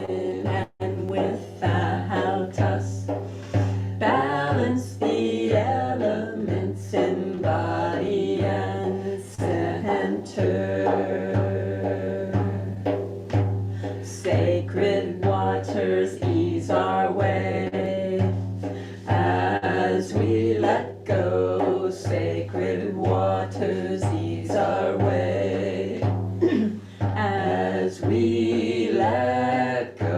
and without us. Balance the elements in body and center. Sacred waters ease our way as we let go. Sacred waters ease our way as we let go.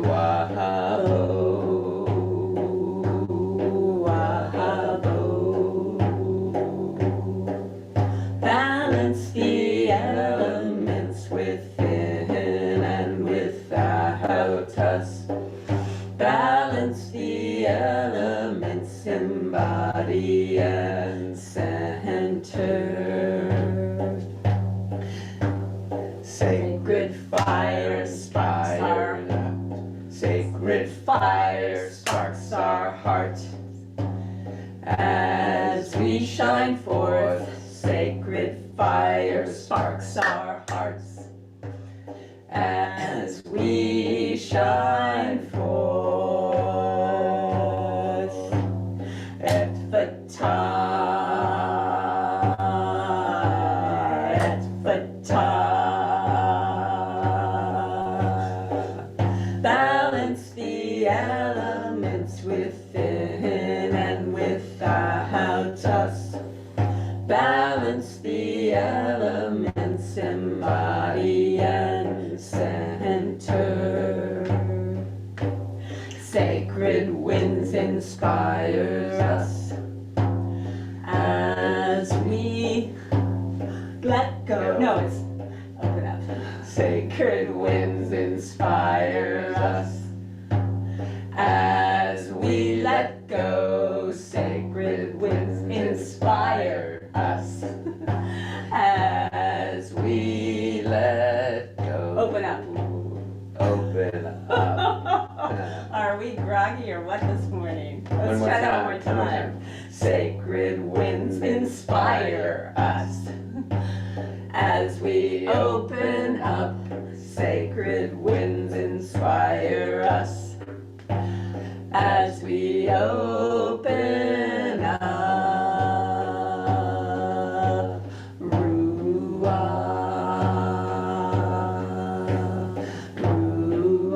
Wahabo, wahabo. Balance the elements within and without us. Balance the elements in body and center. Sacred fire sparks our sacred fire sparks our heart as we shine forth. Sacred fire sparks our hearts as we shine forth. Etfata, etfata. Balance the elements within and without us. Balance the elements in body and center. Sacred winds inspire us as we let go. No, it's open up. Sacred winds inspire us as we let go. Sacred winds inspire us as we let go. Open up. Open up. Are we groggy or what this morning? Let's try that one more time. Sacred winds inspire us as we open up. Sacred winds inspire us as we open up. Ruah, Ruah.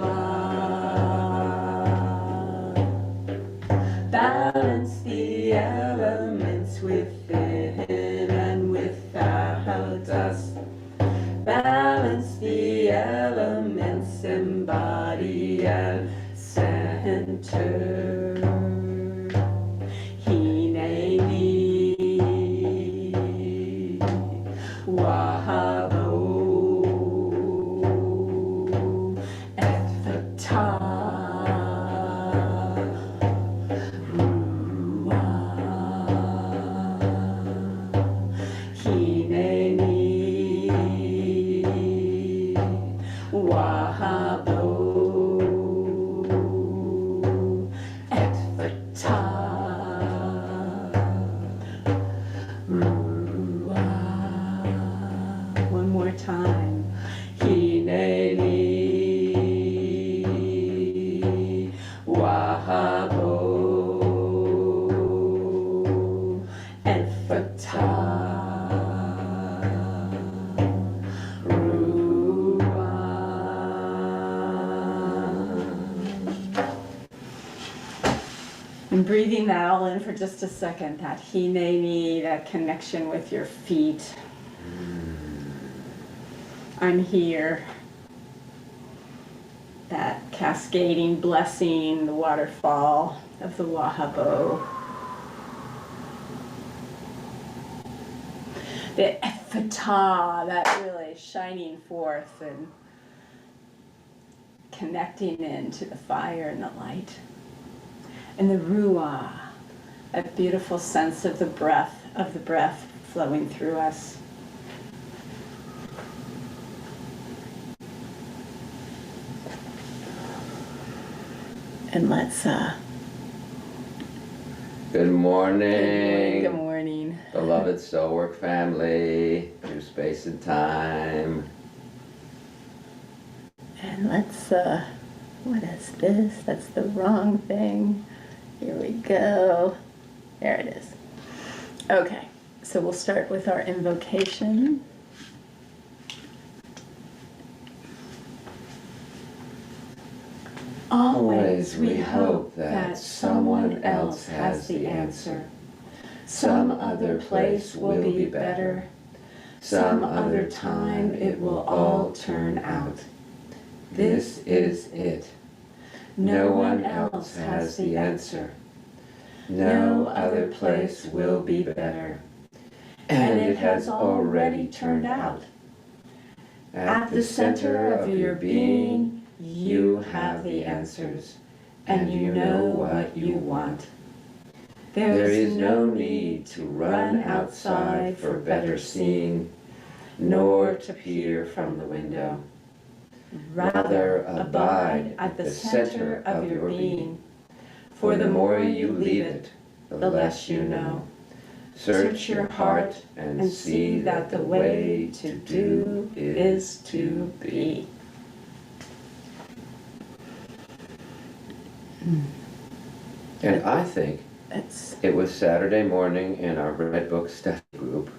Balance the elements within and without us. Balance the elements in body and center. Hineni, wahabo, etfata, ruah. Hineni, wahabo, etfata, ruah. One more time. Hineni, wahabo, etfata, and breathing that all in for just a second, that hineni, that connection with your feet. I'm here. That cascading blessing, the waterfall of the wahabo. The ephata, that really shining forth and connecting into the fire and the light. And the ruah, that beautiful sense of the breath flowing through us. And let's Good morning. Good morning. Beloved Soul Work family, through space and time. And let's, what is this? That's the wrong thing. Here we go. There it is. Okay, so we'll start with our invocation. Always we hope that someone else has the answer. Some other place will be better. Some other time it will all turn out. This is it. No one else has the answer. No other place will be better. And it has already turned out. At the center of your being, you have the answers, and you know what you want. There is no need to run outside for better seeing, nor to peer from the window. Rather, abide at the center of your being, for the more you leave it, the less you know. Search your heart and see that the way to do is to be. And I think it was Saturday morning in our Red Book study group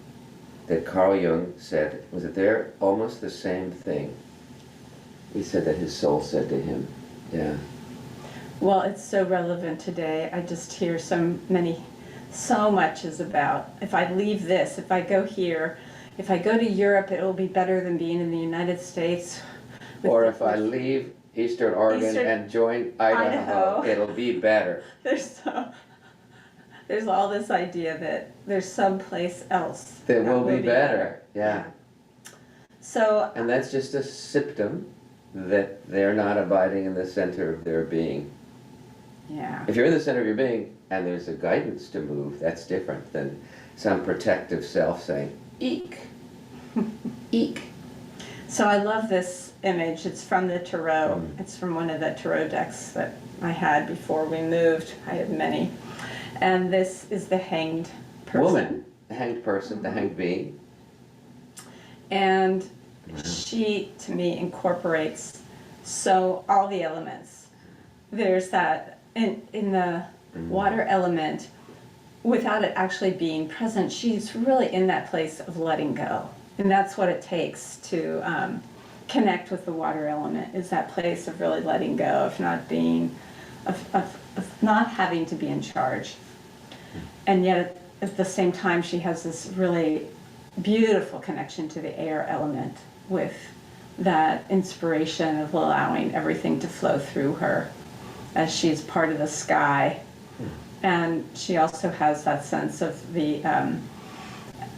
that Carl Jung said, was it there? Almost the same thing. He said that his soul said to him, yeah. Well, it's so relevant today. I just hear so much is about, if I leave this, if I go here, if I go to Europe, it will be better than being in the United States. Or if I leave Eastern Oregon and join Idaho, it'll be better. There's all this idea that there's someplace else that will be better. Yeah. So, and that's just a symptom that they're not abiding in the center of their being. Yeah. If you're in the center of your being and there's a guidance to move, that's different than some protective self saying, eek, eek. So I love this image. It's from the Tarot. It's from one of the Tarot decks that I had before we moved. I had many. And this is the hanged person. Woman, the hanged person, the hanged being. And she, to me, incorporates all the elements. There's that in the water element, without it actually being present, she's really in that place of letting go. And that's what it takes to connect with the water element, is that place of really letting go, of not being, of not having to be in charge. And yet at the same time, she has this really beautiful connection to the air element, with that inspiration of allowing everything to flow through her as she's part of the sky. And she also has that sense of the,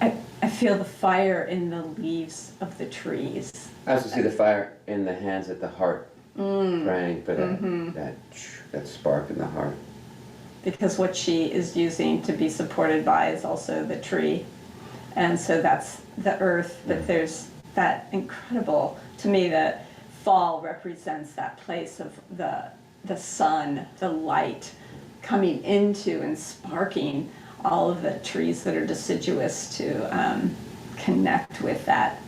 I feel the fire in the leaves of the trees. I also see the fire in the hands at the heart, praying for that spark in the heart. Because what she is using to be supported by is also the tree. And so that's the earth, but there's that incredible, to me, that fall represents that place of the sun, the light coming into and sparking all of the trees that are deciduous to connect with that,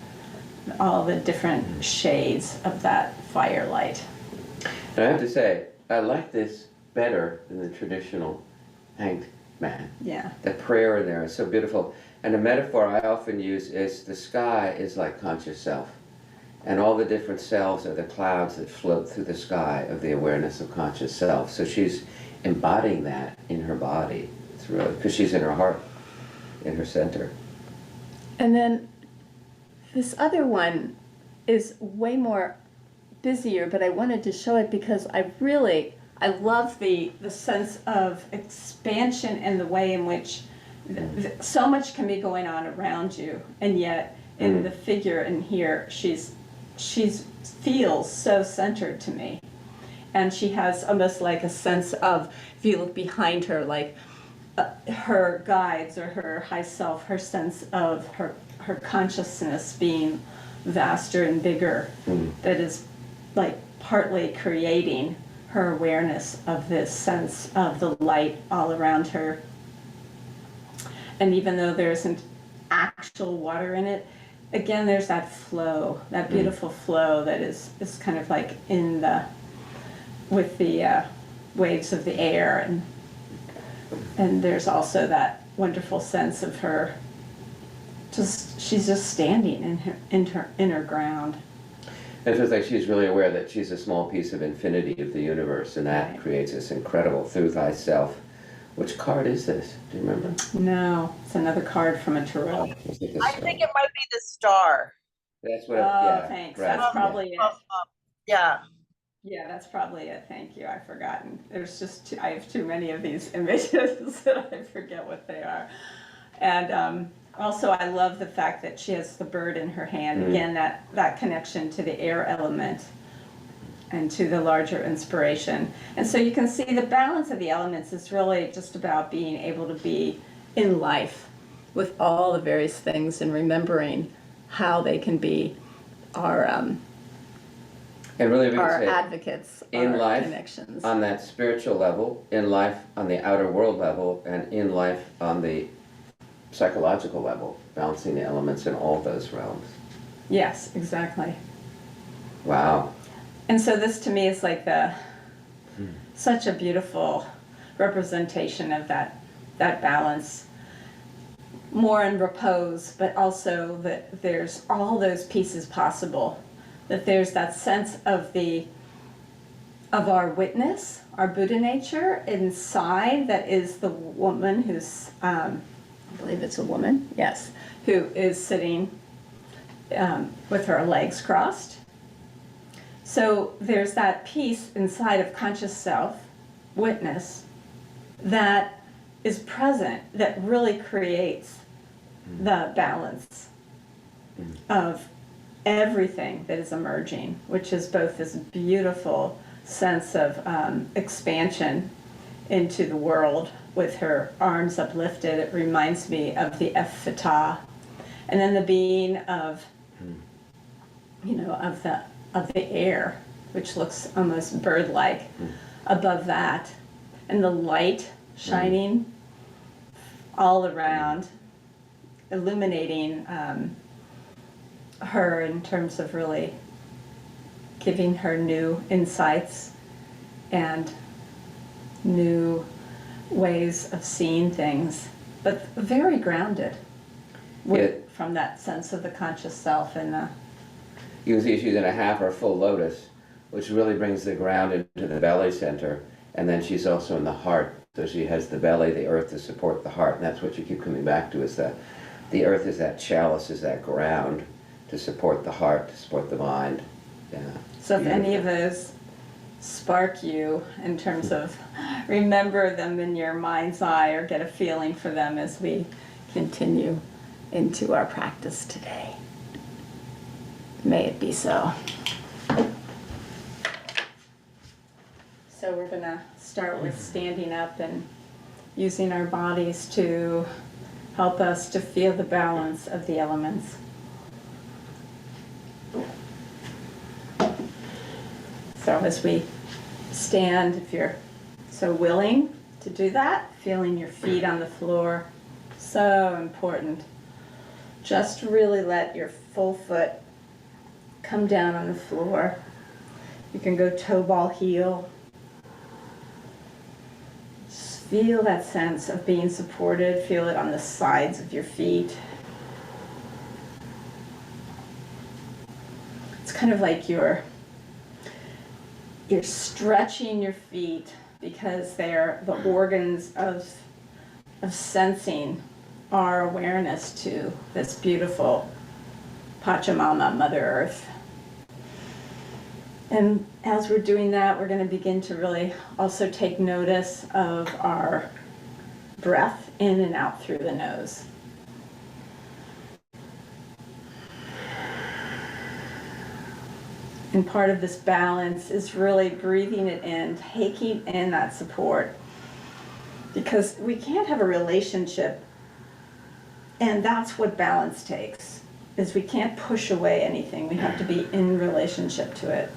all the different shades of that firelight. And I have to say, I like this better than the traditional hanged man. Yeah. The prayer in there is so beautiful. And a metaphor I often use is the sky is like conscious self. And all the different selves are the clouds that float through the sky of the awareness of conscious self. So she's embodying that in her body. It's really, because she's in her heart, in her center. And then this other one is way more busier, but I wanted to show it because I love the sense of expansion and the way in which so much can be going on around you, and yet in the figure in here, she's feels so centered to me. And she has almost like a sense of, if you look behind her, like her guides or her high self, her sense of her consciousness being vaster and bigger, that is like partly creating her awareness of this sense of the light all around her. And even though there isn't actual water in it, again, there's that flow, that beautiful flow that is kind of like in the, with the waves of the air, and there's also that wonderful sense of her, she's just standing in her inner ground. It feels like she's really aware that she's a small piece of infinity of the universe, and that Right. creates this incredible through thyself. Which card is this? Do you remember? No, it's another card from a tarot. Is it the I star? think it might be the star. That's what. Oh, Yeah. thanks. Right. That's probably it. Yeah. Yeah, that's probably it. Thank you. I've forgotten. There's just I have too many of these images that I forget what they are. And also, I love the fact that she has the bird in her hand. Again, that connection to the air element and to the larger inspiration. And so you can see the balance of the elements is really just about being able to be in life with all the various things and remembering how they can be our And really, we can say advocates, in our life, connections. on that spiritual level, in life on the outer world level, and in life on the psychological level, balancing the elements in all those realms. Yes, exactly. Wow. And so this to me is like such a beautiful representation of that balance, more in repose, but also that there's all those pieces possible, that there's that sense of our witness, our Buddha nature inside, that is the woman who's, I believe it's a woman, yes, who is sitting with her legs crossed. So there's that piece inside of conscious self, witness, that is present, that really creates the balance of everything that is emerging, which is both this beautiful sense of expansion into the world with her arms uplifted. It reminds me of the Fatah, and then the being of, of the air, which looks almost bird-like above that, and the light shining all around, illuminating her in terms of really giving her new insights and new ways of seeing things, but very grounded from that sense of the conscious self and the. You can see she's in a half or full lotus, which really brings the ground into the belly center, and then she's also in the heart. So she has the belly, the earth to support the heart, and that's what you keep coming back to, is that the earth is that chalice, is that ground to support the heart, to support the mind. Yeah. So if any of those spark you in terms of remember them in your mind's eye or get a feeling for them as we continue into our practice today. May it be so. So we're going to start with standing up and using our bodies to help us to feel the balance of the elements. So as we stand, if you're so willing to do that, feeling your feet on the floor, so important. Just really let your full foot come down on the floor. You can go toe ball heel. Just feel that sense of being supported. Feel it on the sides of your feet. It's kind of like you're stretching your feet because they're the organs of sensing our awareness to this beautiful Pachamama, Mother Earth. And as we're doing that, we're going to begin to really also take notice of our breath in and out through the nose. And part of this balance is really breathing it in, taking in that support. Because we can't have a relationship, and that's what balance takes, is we can't push away anything. We have to be in relationship to it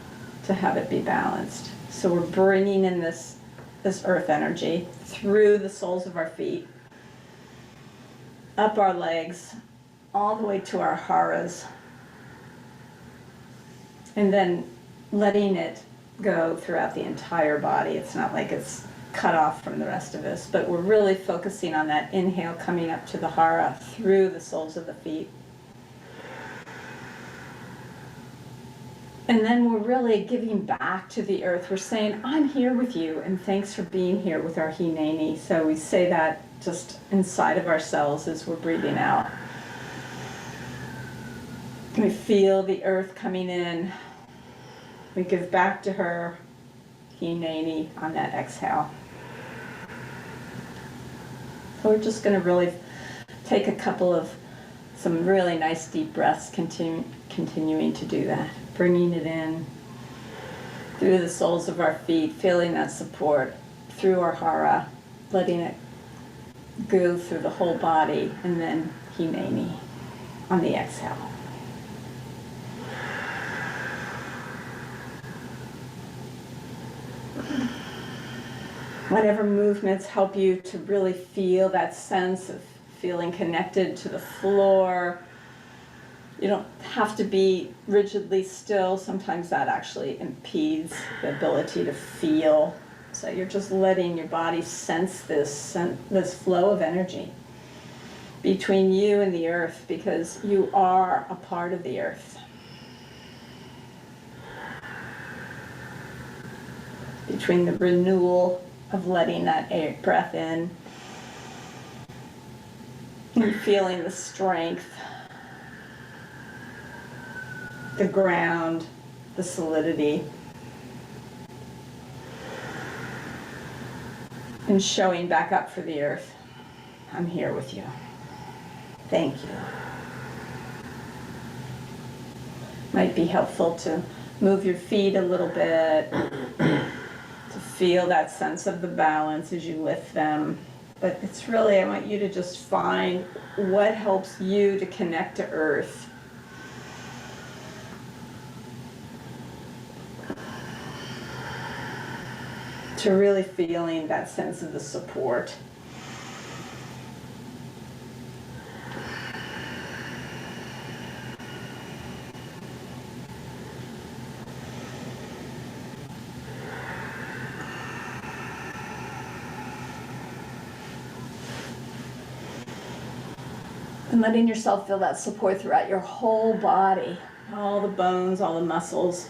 to have it be balanced. So we're bringing in this earth energy through the soles of our feet, up our legs, all the way to our haras. And then letting it go throughout the entire body. It's not like it's cut off from the rest of us, but we're really focusing on that inhale coming up to the hara through the soles of the feet. And then we're really giving back to the earth. We're saying, I'm here with you, and thanks for being here with our hineni. So we say that just inside of ourselves as we're breathing out. We feel the earth coming in. We give back to her hineni on that exhale. So we're just going to really take a couple of some really nice deep breaths, continuing to do that. Bringing it in through the soles of our feet, feeling that support through our hara, letting it go through the whole body, and then hineni on the exhale. Whatever movements help you to really feel that sense of feeling connected to the floor. You don't have to be rigidly still. Sometimes that actually impedes the ability to feel. So you're just letting your body sense this flow of energy between you and the earth, because you are a part of the earth. Between the renewal of letting that air breath in and feeling the strength, the ground, the solidity, and showing back up for the earth. I'm here with you. Thank you. Might be helpful to move your feet a little bit, to feel that sense of the balance as you lift them. But it's really, I want you to just find what helps you to connect to earth. To really feeling that sense of the support. And letting yourself feel that support throughout your whole body, all the bones, all the muscles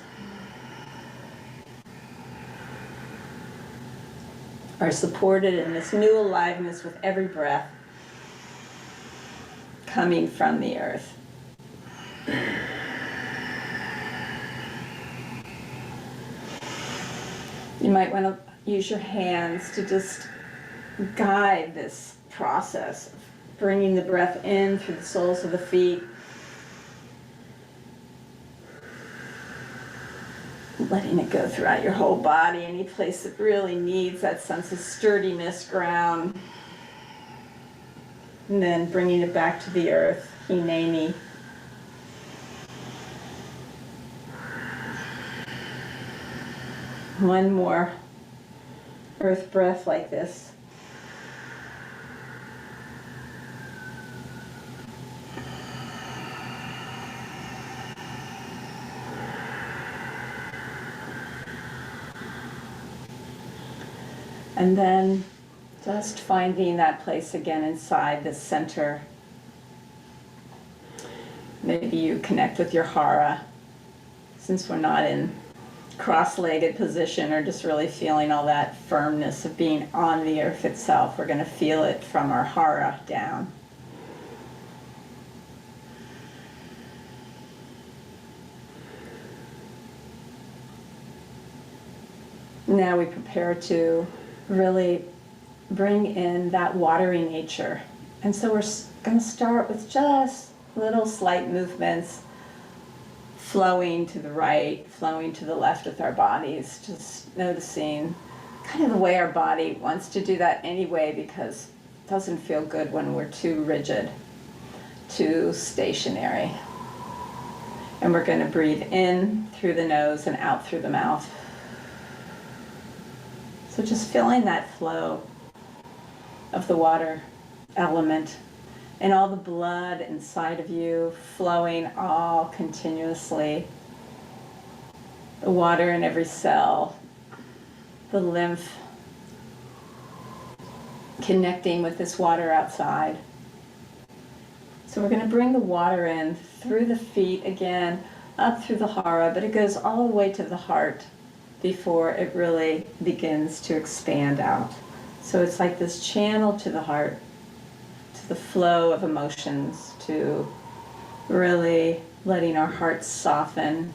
are supported in this new aliveness with every breath coming from the earth. You might want to use your hands to just guide this process of bringing the breath in through the soles of the feet, letting it go throughout your whole body, any place that really needs that sense of sturdiness, ground. And then bringing it back to the earth, hineni. One more earth breath like this. And then just finding that place again inside the center. Maybe you connect with your hara, since we're not in cross-legged position or just really feeling all that firmness of being on the earth itself. We're going to feel it from our hara down. Now we prepare to really bring in that watery nature. And so we're going to start with just little slight movements, flowing to the right, flowing to the left with our bodies, just noticing kind of the way our body wants to do that anyway, because it doesn't feel good when we're too rigid, too stationary. And we're going to breathe in through the nose and out through the mouth. So just feeling that flow of the water element and all the blood inside of you flowing all continuously. The water in every cell, the lymph connecting with this water outside. So we're going to bring the water in through the feet again, up through the hara, but it goes all the way to the heart before it really begins to expand out. So it's like this channel to the heart, to the flow of emotions, to really letting our hearts soften.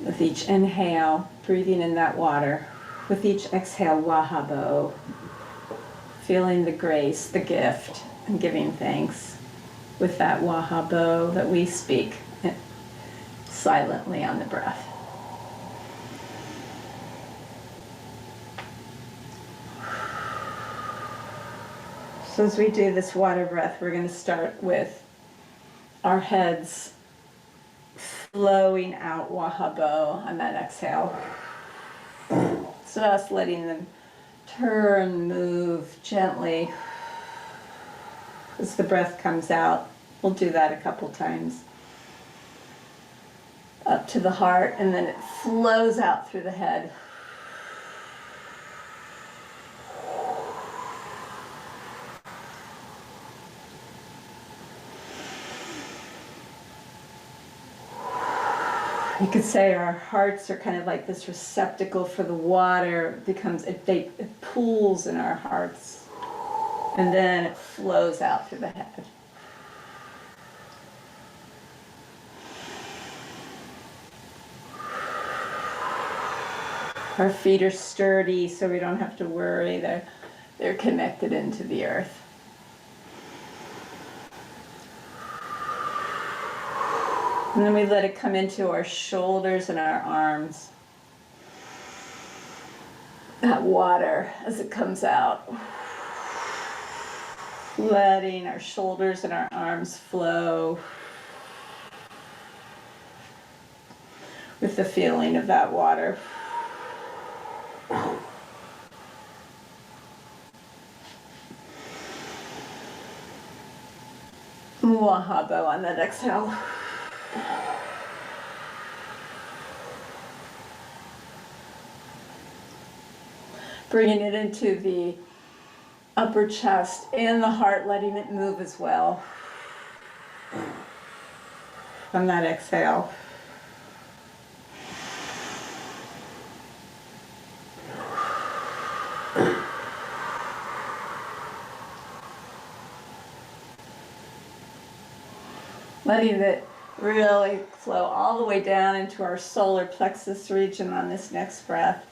With each inhale, breathing in that water. With each exhale, wahabo, feeling the grace, the gift, and giving thanks with that wahabo that we speak silently on the breath. So as we do this water breath, we're going to start with our heads flowing out wahabo on that exhale. Just letting them turn, move gently as the breath comes out. We'll do that a couple times. Up to the heart, and then it flows out through the head. You could say our hearts are kind of like this receptacle for the water. It pools in our hearts, and then it flows out through the head. Our feet are sturdy, so we don't have to worry. They're connected into the earth. And then we let it come into our shoulders and our arms. That water as it comes out. Letting our shoulders and our arms flow with the feeling of that water. Wahabo on that exhale. Bringing it into the upper chest and the heart, letting it move as well. On that exhale. Letting it really flow all the way down into our solar plexus region on this next breath.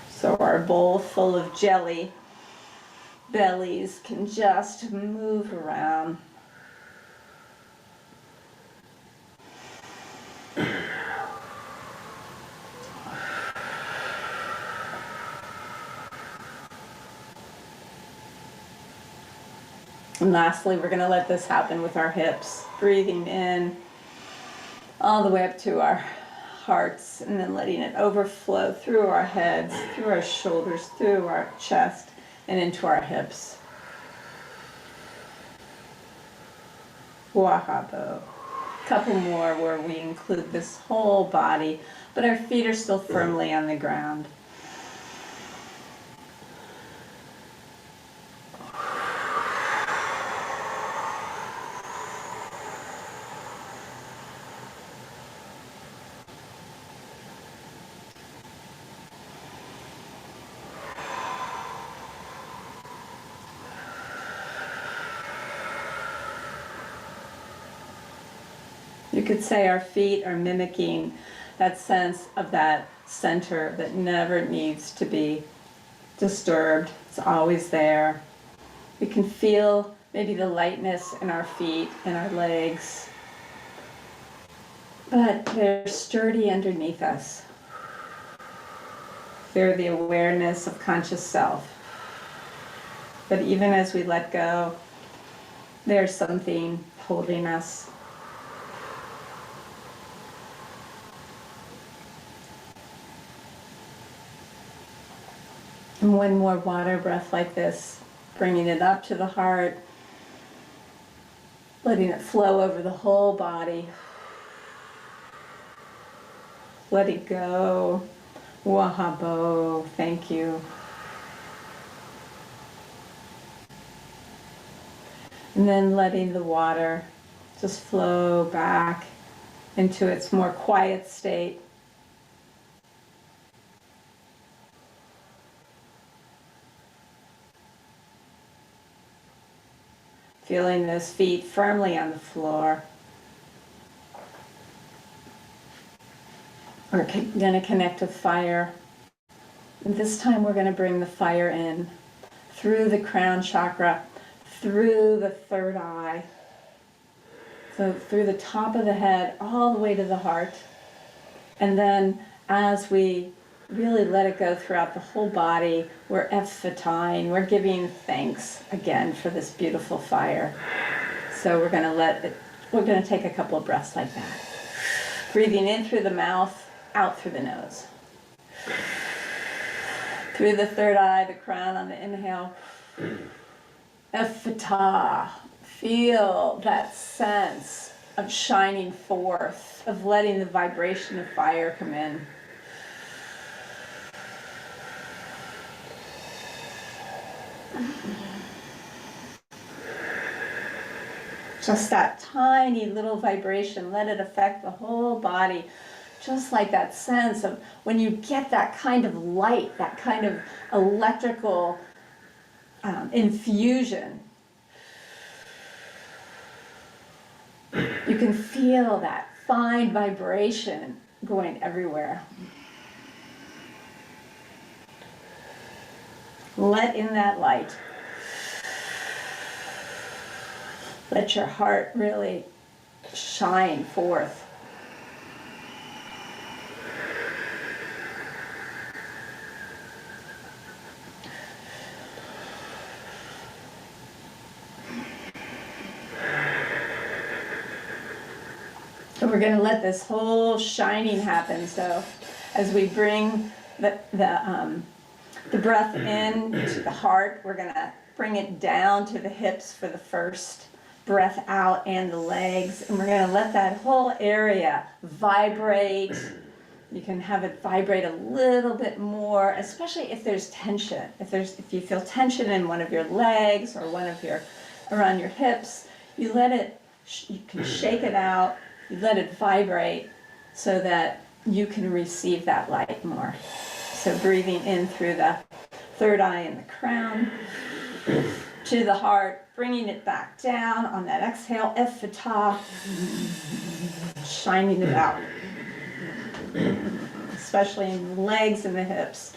So our bowl full of jelly bellies can just move around. And lastly, we're going to let this happen with our hips, breathing in all the way up to our hearts, and then letting it overflow through our heads, through our shoulders, through our chest, and into our hips. Wahabo. Couple more where we include this whole body, but our feet are still firmly on the ground. You could say our feet are mimicking that sense of that center that never needs to be disturbed. It's always there. We can feel maybe the lightness in our feet and our legs, but they're sturdy underneath us. They're the awareness of conscious self. But even as we let go, there's something holding us. And one more water breath like this, bringing it up to the heart, letting it flow over the whole body. Let it go. Wahabo, thank you. And then letting the water just flow back into its more quiet state. Feeling those feet firmly on the floor. We're going to connect with fire. And this time we're going to bring the fire in through the crown chakra, through the third eye, so through the top of the head, all the way to the heart. And then as we really let it go throughout the whole body, we're effating, we're giving thanks again for this beautiful fire. So we're going to take a couple of breaths like that. Breathing in through the mouth, out through the nose. Through the third eye, the crown on the inhale. Ephata. Feel that sense of shining forth, of letting the vibration of fire come in. Just that tiny little vibration, let it affect the whole body. Just like that sense of when you get that kind of light, that kind of electrical infusion. You can feel that fine vibration going everywhere. Let in that light. Let your heart really shine forth. So we're going to let this whole shining happen. So as we bring the breath in to the heart, we're going to bring it down to the hips for the first breath out, and the legs, and we're going to let that whole area vibrate. You can have it vibrate a little bit more, especially if there's tension. If you feel tension in one of your legs or around your hips, you can shake it out. You let it vibrate so that you can receive that light more. So breathing in through the third eye and the crown to the heart, bringing it back down on that exhale, ephata, shining it out, especially in the legs and the hips.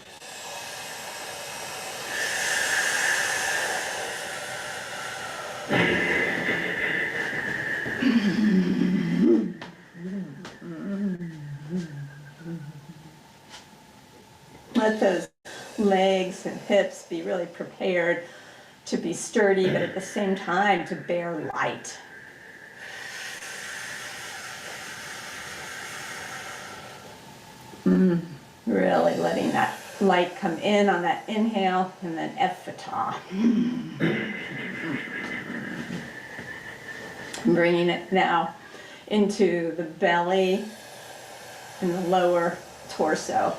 Let those legs and hips be really prepared to be sturdy, but at the same time to bear light. Really letting that light come in on that inhale, and then ephata. Bringing it now into the belly and the lower torso.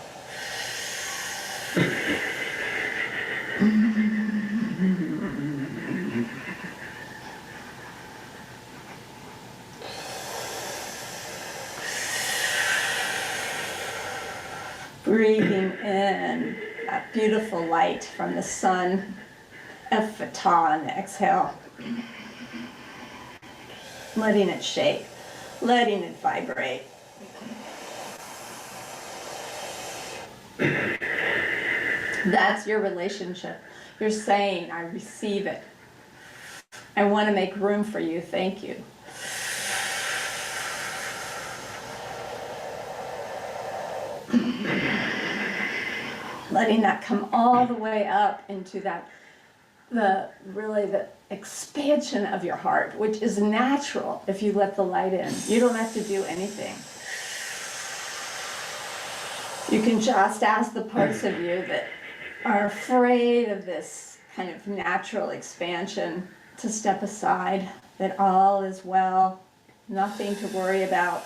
Breathing in that beautiful light from the sun, ephata on the exhale. Letting it shake, letting it vibrate. That's your relationship. You're saying, I receive it. I want to make room for you. Thank you. Letting that come all the way up into the expansion of your heart, which is natural if you let the light in. You don't have to do anything. You can just ask the parts of you that are afraid of this kind of natural expansion, to step aside, that all is well, nothing to worry about.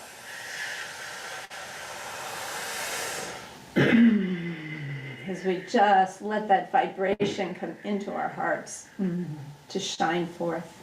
As we just let that vibration come into our hearts to shine forth.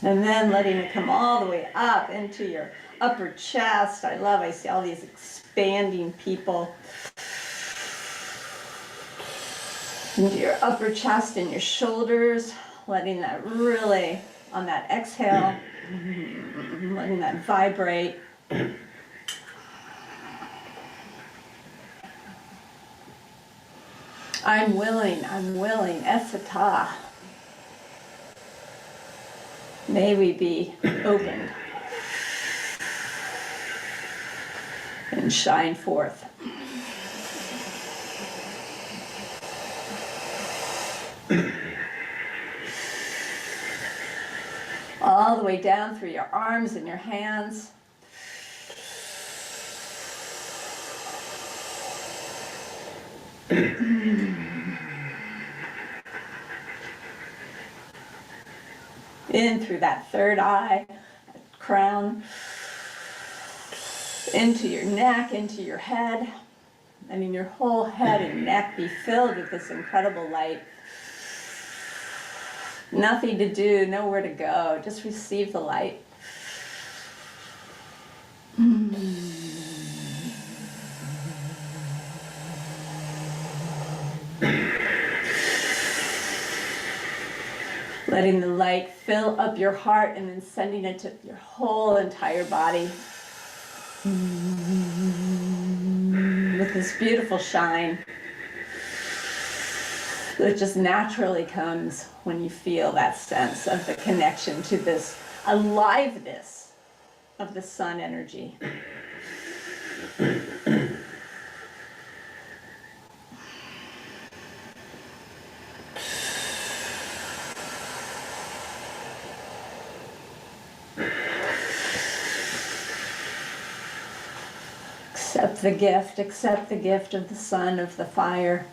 And then letting it come all the way up into your upper chest. I see all these expanding people. Into your upper chest and your shoulders, letting that really, on that exhale, letting that vibrate. I'm willing, Esata. May we be opened and shine forth. All the way down through your arms and your hands. In through that third eye, crown, into your neck, into your head. I mean, your whole head and neck be filled with this incredible light. Nothing to do, nowhere to go, just receive the light. Letting the light fill up your heart and then sending it to your whole entire body. With this beautiful shine that just naturally comes when you feel that sense of the connection to this aliveness of the sun energy. Accept the gift of the sun, of the fire,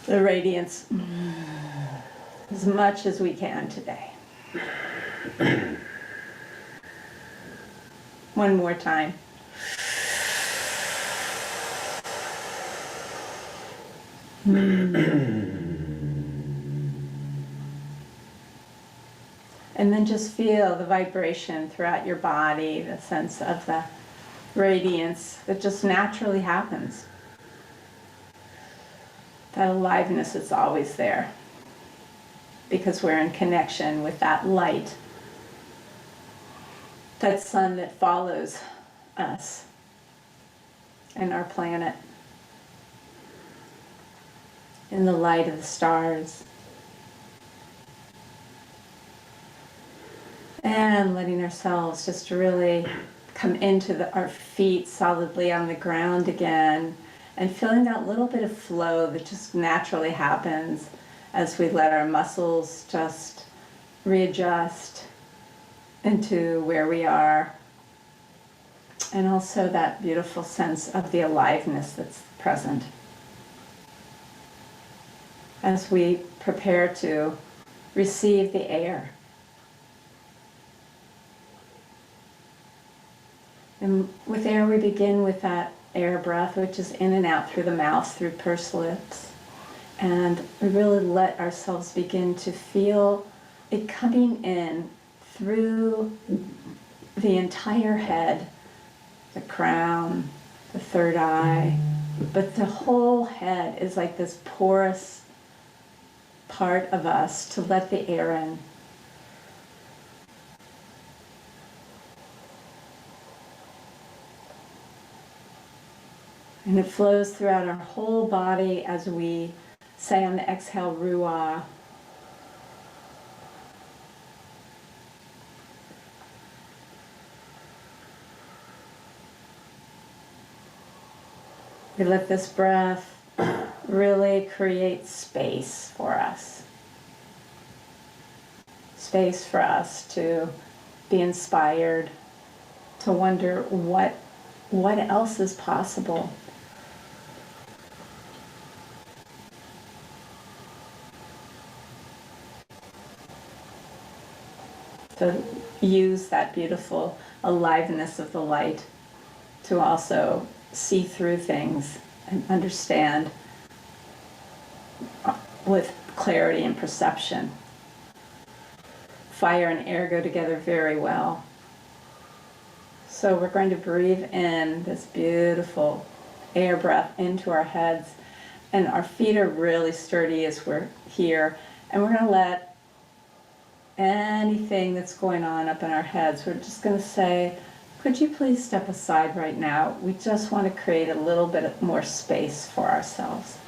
the radiance, as much as we can today. One more time. And then just feel the vibration throughout your body, the sense of the radiance that just naturally happens. That aliveness is always there because we're in connection with that light, that sun that follows us and our planet in the light of the stars. And letting ourselves just really come into our feet solidly on the ground again, and feeling that little bit of flow that just naturally happens as we let our muscles just readjust into where we are. And also that beautiful sense of the aliveness that's present as we prepare to receive the air. And with air, we begin with that air breath, which is in and out through the mouth, through pursed lips. And we really let ourselves begin to feel it coming in through the entire head, the crown, the third eye. But the whole head is like this porous part of us to let the air in. And it flows throughout our whole body as we say on the exhale, Ruah. We let this breath really create space for us. Space for us to be inspired, to wonder what else is possible. To use that beautiful aliveness of the light to also see through things and understand with clarity and perception. Fire and air go together very well. So we're going to breathe in this beautiful air breath into our heads, and our feet are really sturdy as we're here, and we're going to let anything that's going on up in our heads, we're just going to say, could you please step aside right now? We just want to create a little bit more space for ourselves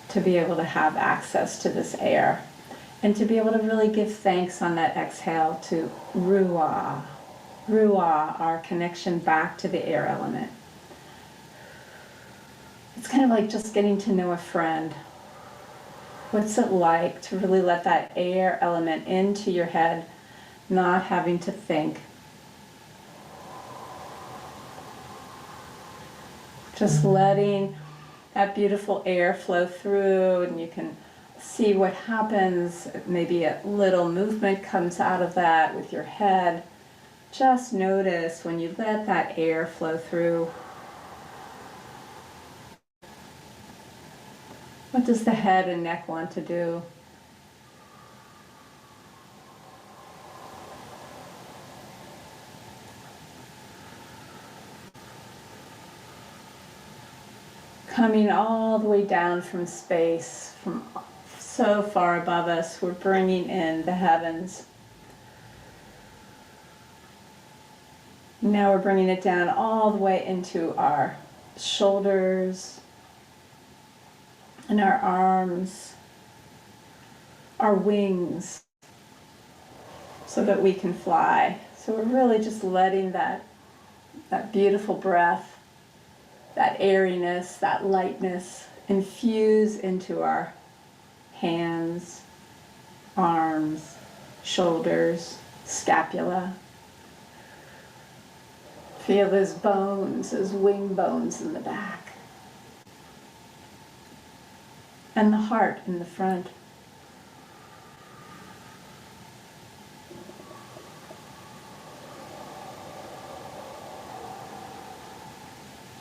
to be able to have access to this air and to be able to really give thanks on that exhale to Ruah. Ruah, our connection back to the air element. It's kind of like just getting to know a friend. What's it like to really let that air element into your head, not having to think? Just letting that beautiful air flow through, and you can see what happens. Maybe a little movement comes out of that with your head. Just notice when you let that air flow through. What does the head and neck want to do? Coming all the way down from space, from so far above us, we're bringing in the heavens. Now we're bringing it down all the way into our shoulders and our arms, our wings, so that we can fly. So we're really just letting that beautiful breath, that airiness, that lightness infuse into our hands, arms, shoulders, scapula. Feel those bones, those wing bones in the back. And the heart in the front.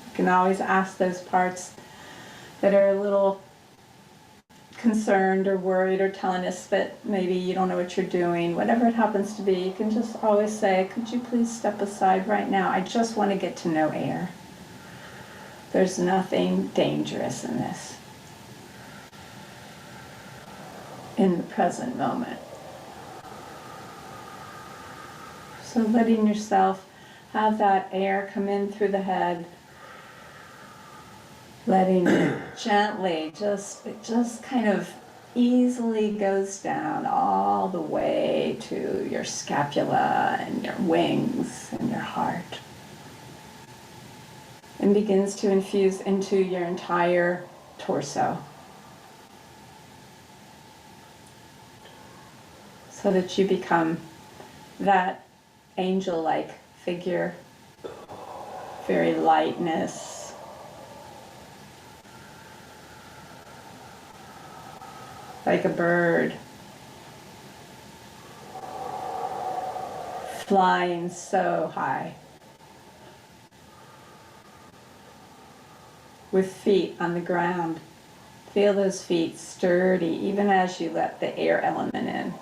You can always ask those parts that are a little concerned or worried or telling us that maybe you don't know what you're doing, whatever it happens to be, you can just always say, could you please step aside right now? I just want to get to know air. There's nothing dangerous in this, in the present moment. So letting yourself have that air come in through the head, letting it gently, it just kind of easily goes down all the way to your scapula and your wings and your heart, and begins to infuse into your entire torso, so that you become that angel-like figure, very lightness, like a bird, flying so high, with feet on the ground. Feel those feet sturdy, even as you let the air element in.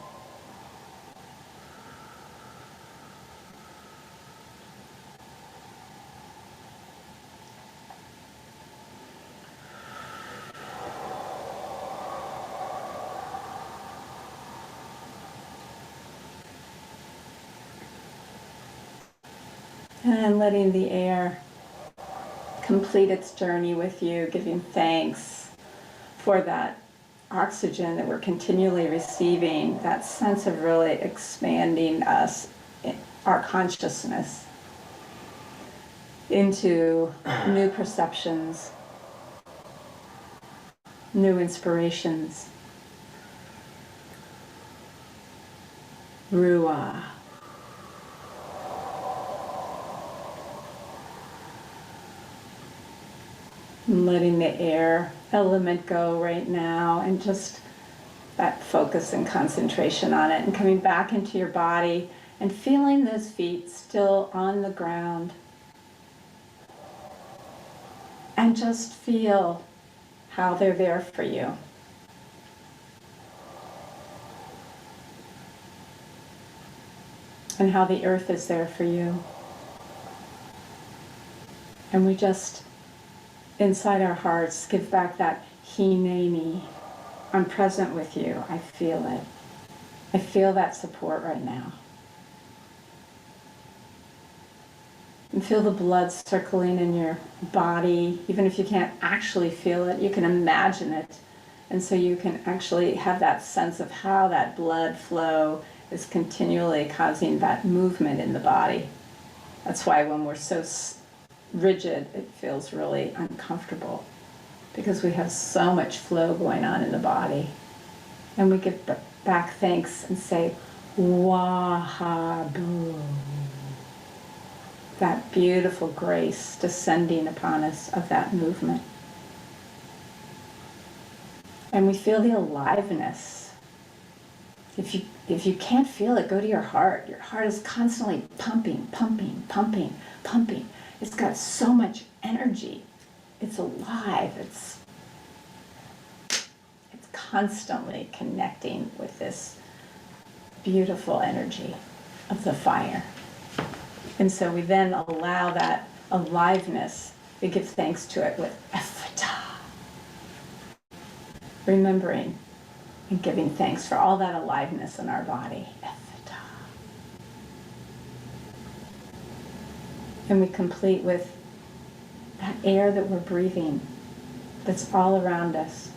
And letting the air complete its journey with you, giving thanks for that oxygen that we're continually receiving, that sense of really expanding us, our consciousness, into new perceptions, new inspirations. Ruah. Letting the air element go right now, and just that focus and concentration on it, and coming back into your body and feeling those feet still on the ground. And just feel how they're there for you. And how the earth is there for you. And we just, inside our hearts, give back that hineni. I'm present with you. I feel it. I feel that support right now. And feel the blood circling in your body. Even if you can't actually feel it, you can imagine it. And so you can actually have that sense of how that blood flow is continually causing that movement in the body. That's why when we're so rigid, it feels really uncomfortable, because we have so much flow going on in the body. And we give back thanks and say, Wahabu. That beautiful grace descending upon us of that movement. And we feel the aliveness. If you can't feel it, go to your heart. Your heart is constantly pumping, pumping, pumping, pumping. It's got so much energy. It's alive. It's constantly connecting with this beautiful energy of the fire. And so we then allow that aliveness, we give thanks to it with ephata. Remembering and giving thanks for all that aliveness in our body. Ephata. And we complete with that air that we're breathing, that's all around us.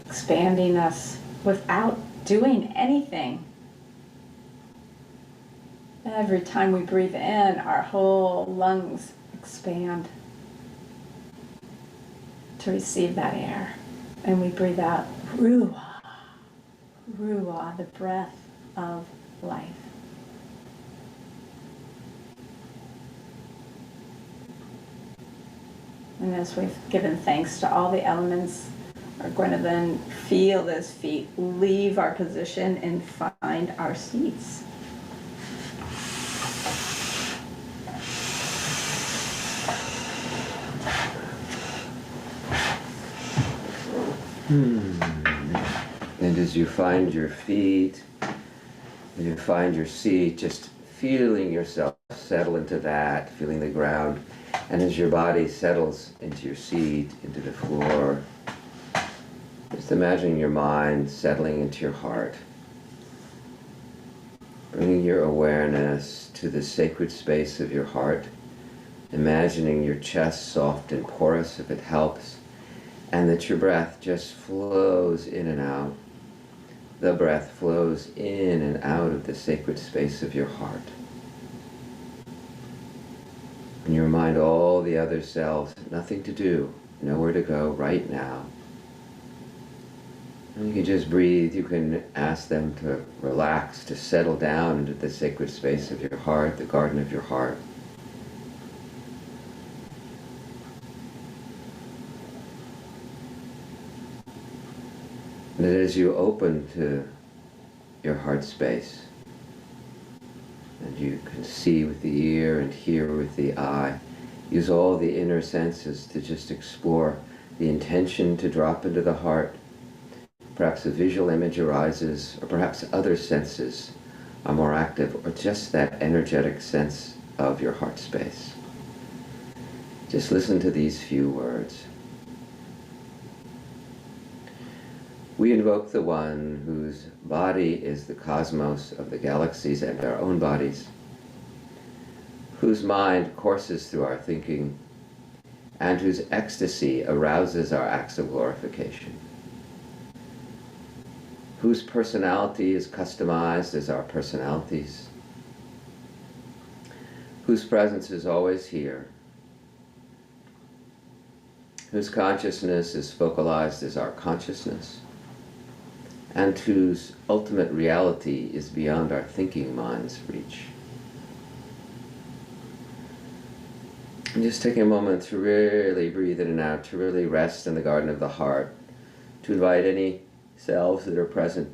Expanding us without doing anything. Every time we breathe in, our whole lungs expand to receive that air. And we breathe out, Ruah, Ruah, the breath of life. And as we've given thanks to all the elements, we're going to then feel those feet leave our position and find our seats. And as you find your feet, as you find your seat, just feeling yourself settle into that, feeling the ground. And as your body settles into your seat, into the floor, just imagining your mind settling into your heart. Bringing your awareness to the sacred space of your heart. Imagining your chest soft and porous if it helps. And that your breath just flows in and out. The breath flows in and out of the sacred space of your heart. And you remind all the other cells, nothing to do, nowhere to go right now. And you can just breathe. You can ask them to relax, to settle down into the sacred space of your heart, the garden of your heart. And as you open to your heart space, and you can see with the ear and hear with the eye, use all the inner senses to just explore the intention to drop into the heart. Perhaps a visual image arises, or perhaps other senses are more active, or just that energetic sense of your heart space. Just listen to these few words. We invoke the one whose body is the cosmos of the galaxies and our own bodies, whose mind courses through our thinking, and whose ecstasy arouses our acts of glorification, whose personality is customized as our personalities, whose presence is always here, whose consciousness is focalized as our consciousness, and whose ultimate reality is beyond our thinking mind's reach. And just taking a moment to really breathe in and out, to really rest in the garden of the heart, to invite any selves that are present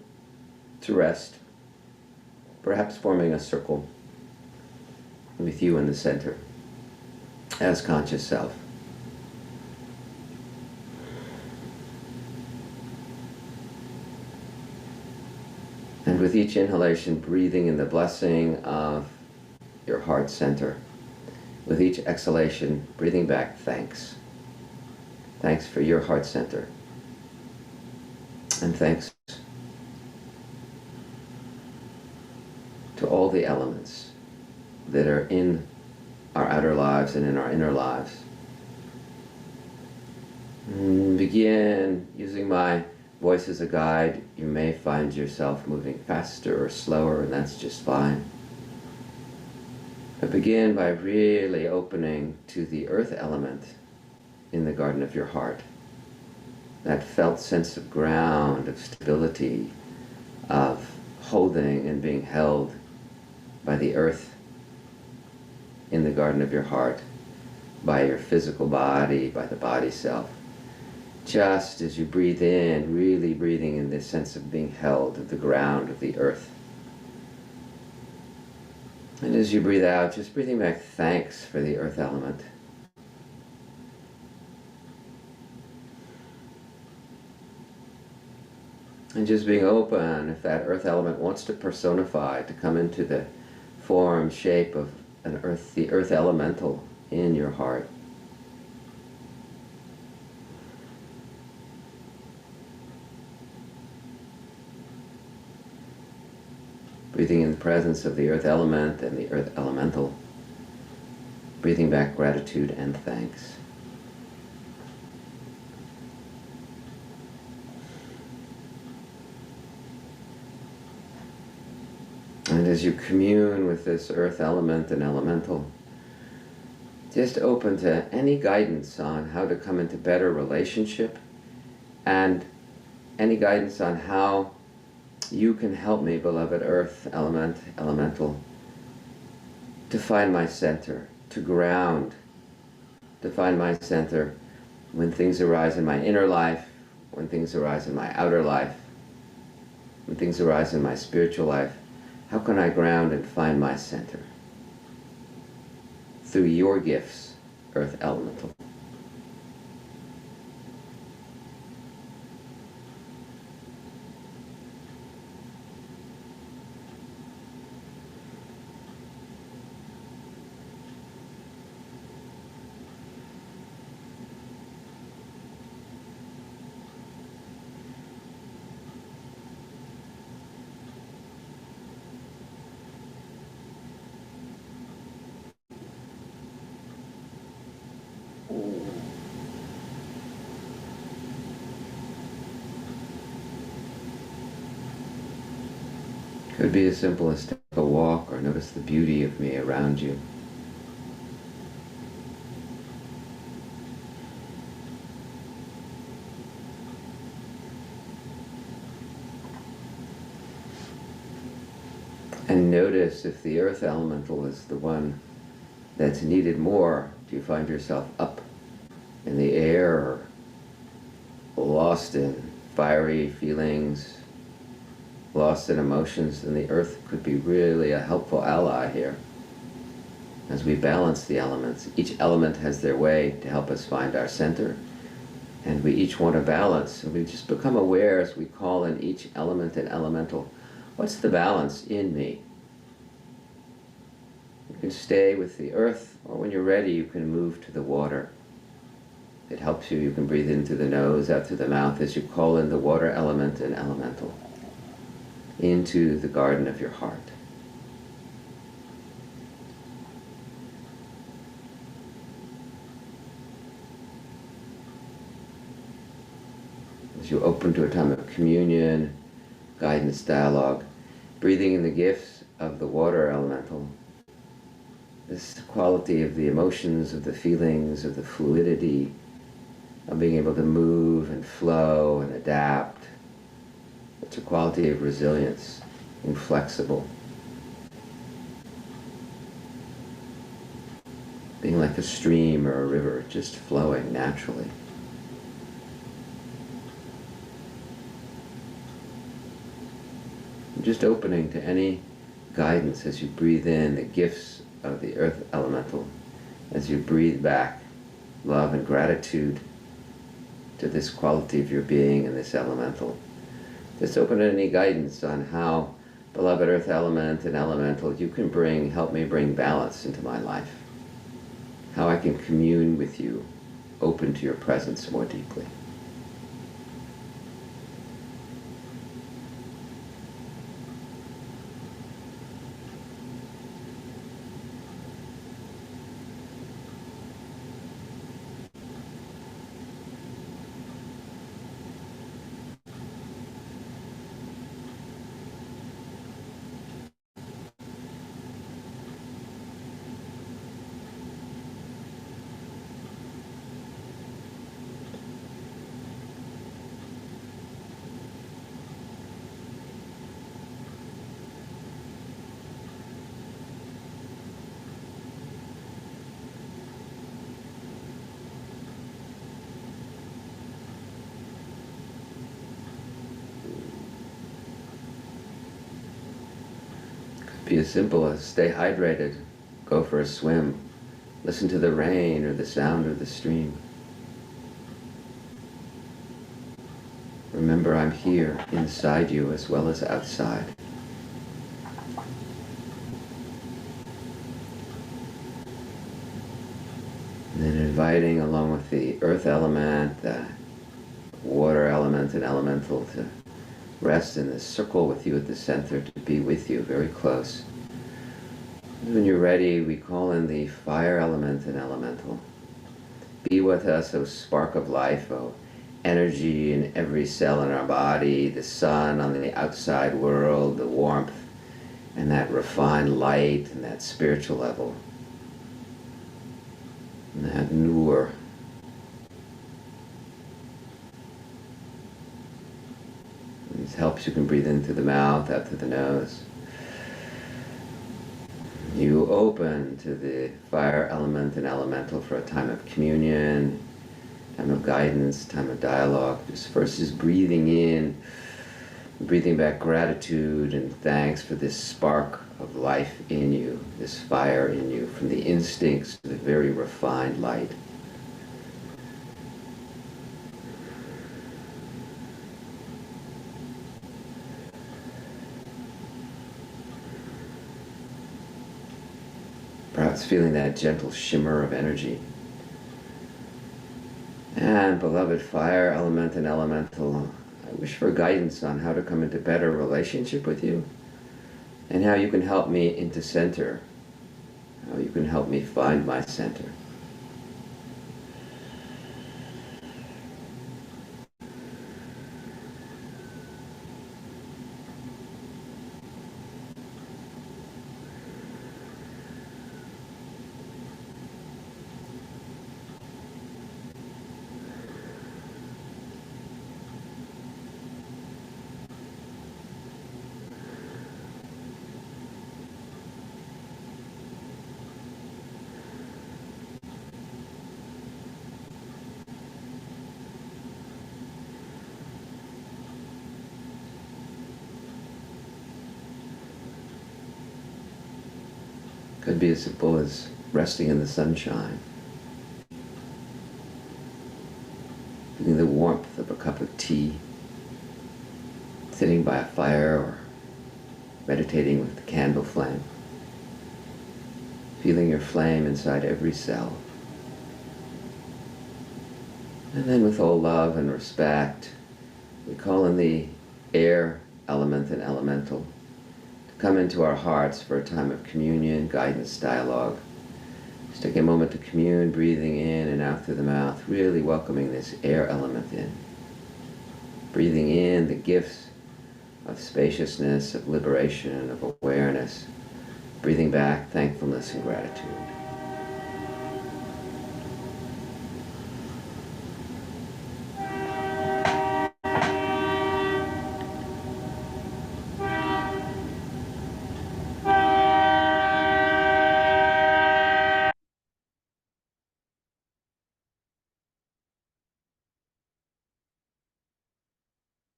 to rest, perhaps forming a circle with you in the center as conscious self. And with each inhalation, breathing in the blessing of your heart center. With each exhalation, breathing back thanks. Thanks for your heart center. And thanks to all the elements that are in our outer lives and in our inner lives. And begin using my voice as a guide. You may find yourself moving faster or slower, and that's just fine. But begin by really opening to the earth element in the garden of your heart. That felt sense of ground, of stability, of holding and being held by the earth in the garden of your heart, by your physical body, by the body self. Just as you breathe in, really breathing in this sense of being held of the ground, of the earth. And as you breathe out, just breathing back thanks for the earth element. And just being open, if that earth element wants to personify, to come into the form, shape of the earth elemental in your heart. Breathing in the presence of the earth element and the earth elemental. Breathing back gratitude and thanks. And as you commune with this earth element and elemental, just open to any guidance on how to come into better relationship, and any guidance on how you can help me, beloved earth element, elemental, to find my center, to ground, to find my center when things arise in my inner life, when things arise in my outer life, when things arise in my spiritual life. How can I ground and find my center? Through your gifts, earth elemental. Could be as simple as take a walk or notice the beauty of me around you. And notice if the earth elemental is the one that's needed more. Do you find yourself up in the air or lost in fiery feelings, lost in emotions? Then the earth could be really a helpful ally here. As we balance the elements, each element has their way to help us find our center, and we each want to balance. So we just become aware as we call in each element and elemental. What's the balance in me? You can stay with the earth, or when you're ready, you can move to the water. It helps you. You can breathe in through the nose, out through the mouth as you call in the water element and elemental into the garden of your heart. As you open to a time of communion, guidance, dialogue, breathing in the gifts of the water elemental, this quality of the emotions, of the feelings, of the fluidity, of being able to move and flow and adapt. It's a quality of resilience, inflexible. Being like a stream or a river, just flowing naturally. And just opening to any guidance as you breathe in the gifts of the earth elemental, as you breathe back love and gratitude to this quality of your being and this elemental. Just open to any guidance on how, beloved earth element and elemental, you can help me bring balance into my life. How I can commune with you, open to your presence more deeply. Be as simple as stay hydrated, go for a swim, listen to the rain or the sound of the stream. Remember, I'm here inside you as well as outside. And then inviting, along with the earth element, the water element and elemental, to rest in this circle with you at the center, to be with you very close. When you're ready, we call in the fire element and elemental. Be with us, O spark of life, O energy in every cell in our body, the sun on the outside world, the warmth, and that refined light, and that spiritual level, and that nur. These helps. You can breathe in through the mouth, out through the nose. You open to the fire element and elemental for a time of communion, time of guidance, time of dialogue. Just first is breathing in, breathing back gratitude and thanks for this spark of life in you, this fire in you, from the instincts to the very refined light. Perhaps feeling that gentle shimmer of energy. And beloved fire element and elemental, I wish for guidance on how to come into better relationship with you, and how you can help me into center, how you can help me find my center. Could be as simple as resting in the sunshine, feeling the warmth of a cup of tea, sitting by a fire, or meditating with the candle flame, feeling your flame inside every cell. And then with all love and respect, we call in the air element and elemental come into our hearts for a time of communion, guidance, dialogue. Just take a moment to commune, breathing in and out through the mouth, really welcoming this air element in. Breathing in the gifts of spaciousness, of liberation, of awareness. Breathing back thankfulness and gratitude.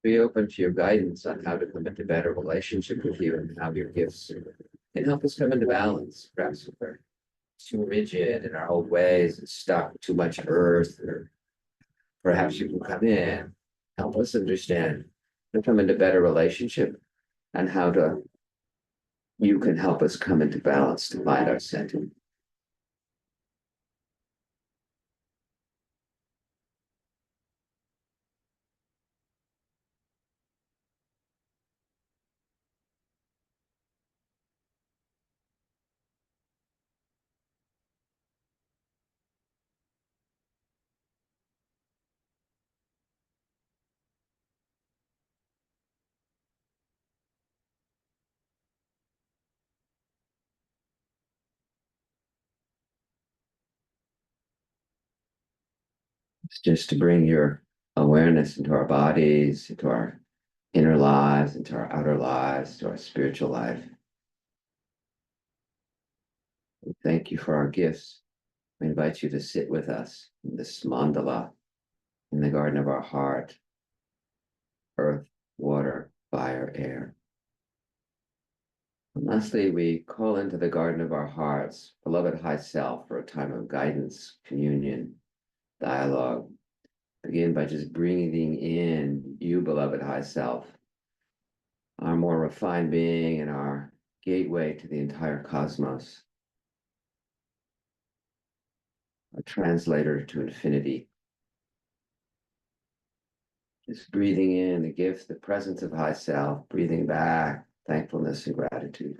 Be open to your guidance on how to come into better relationship with you and how your gifts can help us come into balance. Perhaps we're too rigid in our old ways and stuck too much earth, or perhaps you can come in, help us understand and come into better relationship and how to you can help us come into balance to find our center. It's just to bring your awareness into our bodies, into our inner lives, into our outer lives, to our spiritual life. We thank you for our gifts. We invite you to sit with us in this mandala in the garden of our heart, earth, water, fire, air. And lastly, we call into the garden of our hearts, beloved high self, for a time of guidance, communion, dialogue. Begin by just breathing in you, beloved high self, our more refined being and our gateway to the entire cosmos, a translator to infinity. Just breathing in the gift, the presence of high self, breathing back thankfulness and gratitude.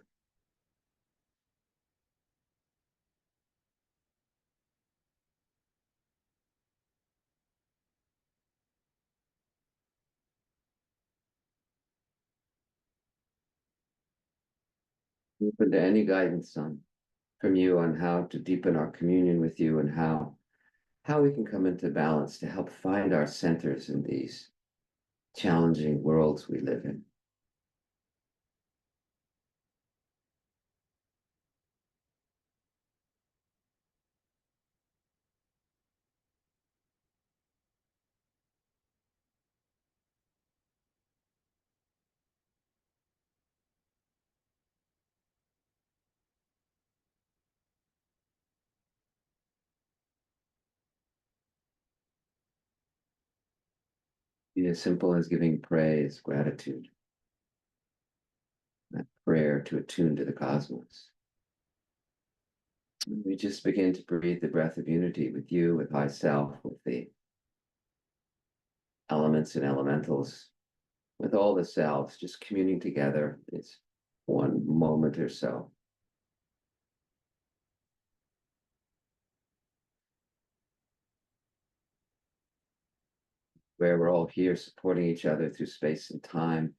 Open to any guidance from you on how to deepen our communion with you and how we can come into balance to help find our centers in these challenging worlds we live in. Be as simple as giving praise, gratitude, that prayer to attune to the cosmos. And we just begin to breathe the breath of unity with you, with high self, with the elements and elementals, with all the selves, just communing together. It's one moment or so. Where we're all here supporting each other through space and time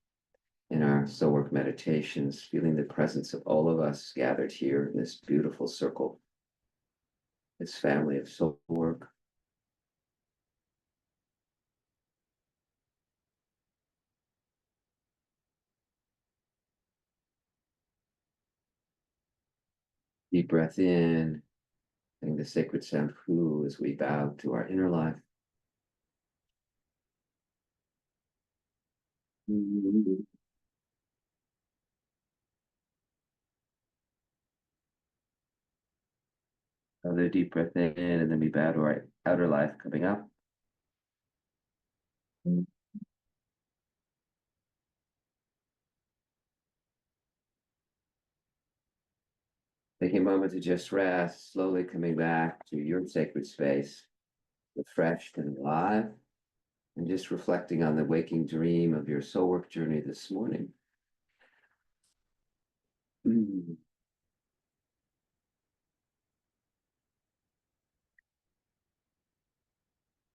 in our soul work meditations, feeling the presence of all of us gathered here in this beautiful circle, this family of soul work. Deep breath in, letting the sacred sound who as we bow to our inner life. Another deep breath in, and then we bow to our outer life coming up. Taking a moment to just rest, slowly coming back to your sacred space, refreshed and alive, and just reflecting on the waking dream of your soul work journey this morning.